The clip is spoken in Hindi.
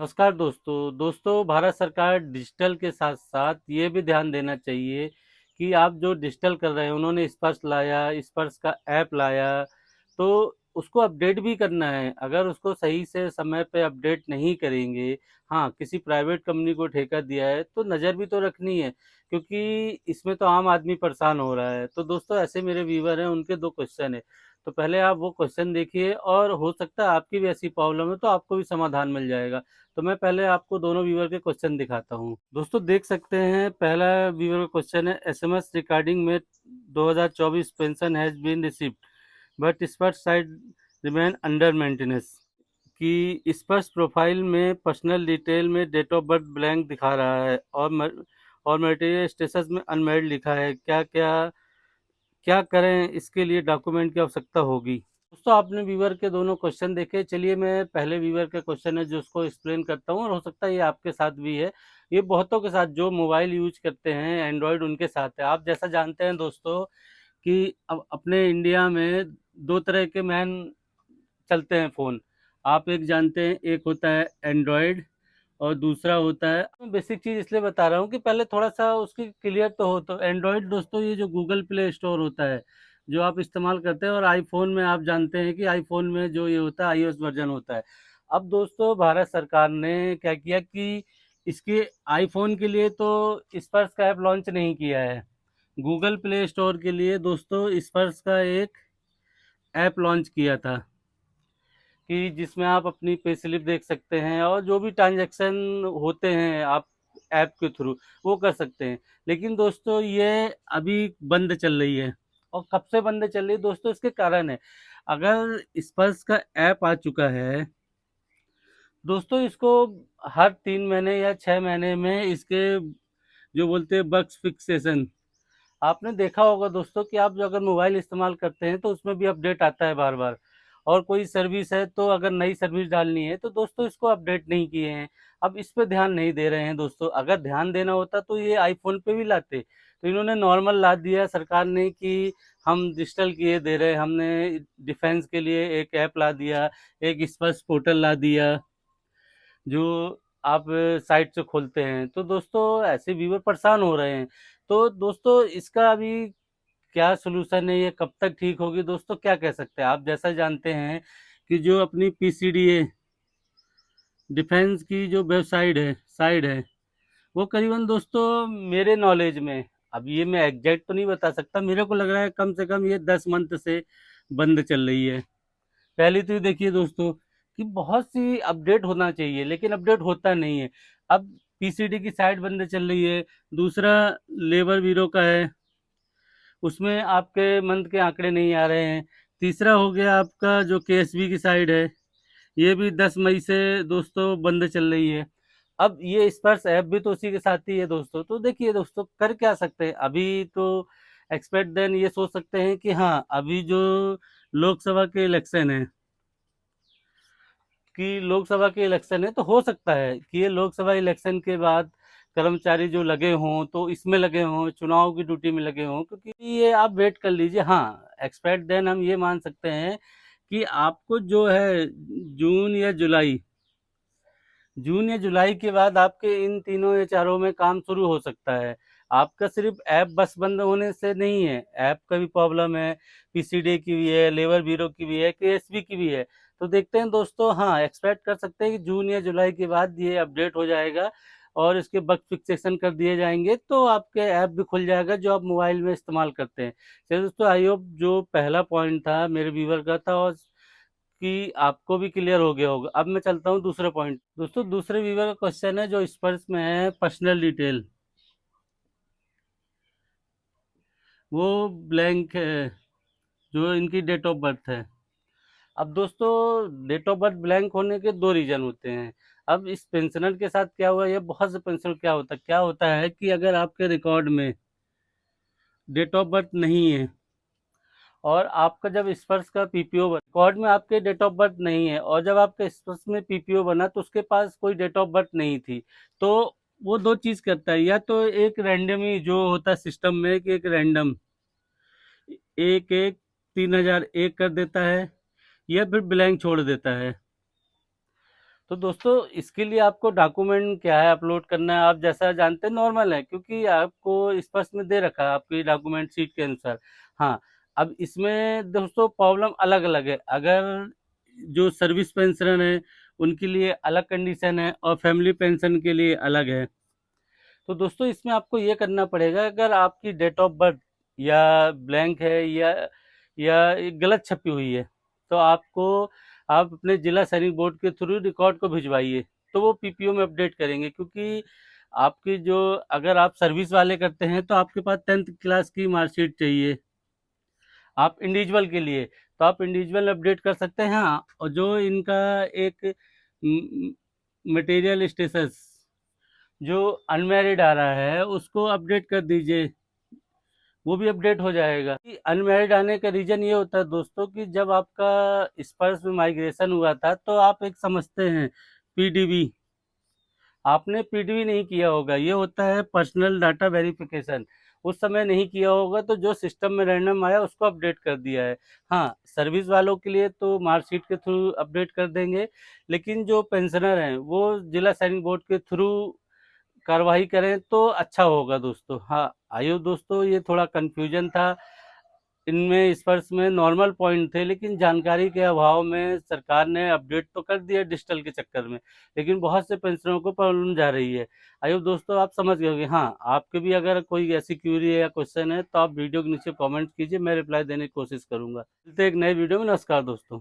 नमस्कार दोस्तों भारत सरकार डिजिटल के साथ साथ ये भी ध्यान देना चाहिए कि आप जो डिजिटल कर रहे हैं, उन्होंने स्पर्श लाया, स्पर्श का ऐप लाया, तो उसको अपडेट भी करना है। अगर उसको सही से समय पे अपडेट नहीं करेंगे, हाँ, किसी प्राइवेट कंपनी को ठेका दिया है तो नज़र भी तो रखनी है, क्योंकि इसमें तो आम आदमी परेशान हो रहा है। तो दोस्तों, ऐसे मेरे व्यूवर हैं, उनके दो क्वेश्चन है, तो पहले आप वो क्वेश्चन देखिए, और हो सकता है आपकी भी ऐसी प्रॉब्लम है तो आपको भी समाधान मिल जाएगा। तो मैं पहले आपको दोनों व्यूअर के क्वेश्चन दिखाता हूँ। दोस्तों, देख सकते हैं, पहला व्यूअर का क्वेश्चन है, एसएमएस रिकॉर्डिंग में 2024 pension has been received but Sparsh site remain under maintenance. कि स्पर्श प्रोफाइल में पर्सनल डिटेल में डेट ऑफ बर्थ ब्लैंक दिखा रहा है, और मटेरियल स्टेटस में अनमैरिड लिखा है। क्या क्या क्या करें, इसके लिए डॉक्यूमेंट की आवश्यकता होगी। दोस्तों, आपने व्यूवर के दोनों क्वेश्चन देखे। चलिए, मैं पहले व्यूवर के क्वेश्चन है जो उसको एक्सप्लेन करता हूँ, और हो सकता है ये आपके साथ भी है। ये बहुतों के साथ जो मोबाइल यूज करते हैं एंड्रॉयड, उनके साथ है। आप जैसा जानते हैं दोस्तों कि अब अपने इंडिया में दो तरह के मैन चलते हैं फ़ोन। आप एक जानते हैं, एक होता है एंड्रॉयड और दूसरा होता है, मैं बेसिक चीज़ इसलिए बता रहा हूँ कि पहले थोड़ा-सा उसकी क्लियर तो हो। तो एंड्रॉयड दोस्तों, ये जो गूगल प्ले स्टोर होता है, जो आप इस्तेमाल करते हैं, और आईफ़ोन में आप जानते हैं कि आईफ़ोन में जो ये होता है आईओएस वर्ज़न होता है। अब दोस्तों, भारत सरकार ने क्या किया कि इसके आईफ़ोन के लिए तो स्पर्श का ऐप लॉन्च नहीं किया है। गूगल प्ले स्टोर के लिए दोस्तों स्पर्श का एक ऐप लॉन्च किया था, कि जिसमें आप अपनी पे स्लिप देख सकते हैं, और जो भी ट्रांजैक्शन होते हैं आप ऐप के थ्रू वो कर सकते हैं। लेकिन दोस्तों, ये अभी बंद चल रही है। और कब से बंद चल रही है दोस्तों, इसके कारण है। अगर स्पर्श का ऐप आ चुका है दोस्तों, इसको हर 3 महीने या 6 महीने में इसके जो बोलते हैं बग्स फिक्सेशन, आपने देखा होगा दोस्तों कि आप जो अगर मोबाइल इस्तेमाल करते हैं तो उसमें भी अपडेट आता है बार बार। और कोई सर्विस है तो अगर नई सर्विस डालनी है तो दोस्तों इसको अपडेट नहीं किए हैं। अब इस पे ध्यान नहीं दे रहे हैं दोस्तों। अगर ध्यान देना होता तो ये आईफोन पे भी लाते, तो इन्होंने नॉर्मल ला दिया सरकार ने कि हम डिजिटल किए दे रहे हैं। हमने डिफेंस के लिए एक ऐप ला दिया, एक स्पर्श पोर्टल ला दिया, जो आप साइट से खोलते हैं। तो दोस्तों, ऐसे व्यूवर परेशान हो रहे हैं। तो दोस्तों, इसका अभी क्या सॉल्यूशन है, ये कब तक ठीक होगी दोस्तों, क्या कह सकते हैं। आप जैसा जानते हैं कि जो अपनी पीसीडीए डिफेंस की जो वेबसाइट है, साइट है, वो करीबन दोस्तों मेरे नॉलेज में, अब ये मैं एग्जैक्ट तो नहीं बता सकता, मेरे को लग रहा है कम से कम ये 10 मंथ से बंद चल रही है। पहली तो ये देखिए दोस्तों कि बहुत सी अपडेट होना चाहिए, लेकिन अपडेट होता नहीं है। अब पीसीडी की साइट बंद चल रही है। दूसरा, लेबर ब्यूरो का है, उसमें आपके मंथ के आंकड़े नहीं आ रहे हैं। तीसरा हो गया आपका जो केएसबी की साइट है, ये भी 10 मई से दोस्तों बंद चल रही है। अब ये स्पर्श ऐप भी तो उसी के साथ ही है दोस्तों। तो देखिए दोस्तों, कर क्या सकते हैं अभी तो। एक्सपेक्ट देन ये सोच सकते हैं कि हाँ, अभी जो लोकसभा के इलेक्शन है, तो हो सकता है कि ये लोकसभा इलेक्शन के बाद कर्मचारी जो लगे हों तो इसमें लगे हों, चुनाव की ड्यूटी में लगे हों, क्योंकि ये आप वेट कर लीजिए। हाँ, एक्सपेक्ट देन हम ये मान सकते हैं कि आपको जो है जून या जुलाई जून या जुलाई के बाद आपके इन तीनों या चारों में काम शुरू हो सकता है। आपका सिर्फ ऐप बस बंद होने से नहीं है, ऐप का भी प्रॉब्लम है, पीसीडी की भी है, लेबर ब्यूरो की भी है, केएसबी की भी है। तो देखते हैं दोस्तों, हाँ, एक्सपेक्ट कर सकते हैं कि जून या जुलाई के बाद ये अपडेट हो जाएगा, और इसके बग फिक्सेशन कर दिए जाएंगे, तो आपके ऐप भी खुल जाएगा जो आप मोबाइल में इस्तेमाल करते हैं। चलिए दोस्तों, आई होप जो पहला पॉइंट था मेरे व्यूवर का था, और कि आपको भी क्लियर हो गया होगा। अब मैं चलता हूँ दूसरे पॉइंट। दोस्तों, दूसरे व्यूवर का क्वेश्चन है जो स्पर्श में है, पर्सनल डिटेल, वो ब्लैंक है, जो इनकी डेट ऑफ बर्थ है। अब दोस्तों, डेट ऑफ बर्थ ब्लैंक होने के दो रीजन होते हैं। अब इस पेंशनर के साथ क्या हुआ, ये बहुत से पेंशनर क्या होता है कि अगर आपके रिकॉर्ड में डेट ऑफ बर्थ नहीं है, और आपका जब स्पर्श का पीपीओ बना, रिकॉर्ड में आपके डेट ऑफ बर्थ नहीं है, और जब आपके स्पर्श में पीपीओ बना तो उसके पास कोई डेट ऑफ बर्थ नहीं थी, तो वो दो चीज करता है। या तो एक रैंडम ही जो होता है सिस्टम में, कि एक रैंडम एक एक 3001 कर देता है, या फिर ब्लैंक छोड़ देता है। तो दोस्तों इसके लिए आपको डॉक्यूमेंट क्या है अपलोड करना है, आप जैसा जानते हैं नॉर्मल है, क्योंकि आपको स्पष्ट में दे रखा है आपकी डॉक्यूमेंट शीट के अनुसार। हाँ, अब इसमें दोस्तों प्रॉब्लम अलग अलग है। अगर जो सर्विस पेंशनर है उनके लिए अलग कंडीशन है और फैमिली पेंशन के लिए अलग है। तो दोस्तों इसमें आपको ये करना पड़ेगा, अगर आपकी डेट ऑफ बर्थ या ब्लैंक है या गलत छपी हुई है, तो आप अपने जिला सैनिक बोर्ड के थ्रू रिकॉर्ड को भिजवाइए, तो वो पीपीओ में अपडेट करेंगे। क्योंकि आपकी जो अगर आप सर्विस वाले करते हैं तो आपके पास 10th क्लास की मार्कशीट चाहिए। आप इंडिविजुअल के लिए तो आप इंडिविजुअल अपडेट कर सकते हैं। हाँ, और जो इनका एक मटेरियल स्टेटस जो अनमैरिड आ रहा है उसको अपडेट कर दीजिए, वो भी अपडेट हो जाएगा। अनमैरिड आने का रीजन ये होता है दोस्तों कि जब आपका स्पर्श में माइग्रेशन हुआ था तो आप एक समझते हैं पीडीबी, आपने पीडीबी नहीं किया होगा, ये होता है पर्सनल डाटा वेरिफिकेशन। उस समय नहीं किया होगा तो जो सिस्टम में रैंडम आया उसको अपडेट कर दिया है। हाँ, सर्विस वालों के लिए तो मार्कशीट के थ्रू अपडेट कर देंगे, लेकिन जो पेंशनर हैं वो जिला सैनिक बोर्ड के थ्रू कार्रवाई करें तो अच्छा होगा दोस्तों। हाँ, आइयो दोस्तों, ये थोड़ा कन्फ्यूजन था इनमें, स्पर्श में नॉर्मल पॉइंट थे, लेकिन जानकारी के अभाव में सरकार ने अपडेट तो कर दिया डिजिटल के चक्कर में, लेकिन बहुत से पेंशनरों को प्रॉब्लम जा रही है। आइयो दोस्तों, आप समझ गए होंगे। हाँ, आपके भी अगर कोई ऐसी क्यूरी है या क्वेश्चन है तो आप वीडियो के नीचे कमेंट कीजिए, मैं रिप्लाई देने की कोशिश करूंगा। मिलते हैं एक नए वीडियो में। नमस्कार दोस्तों।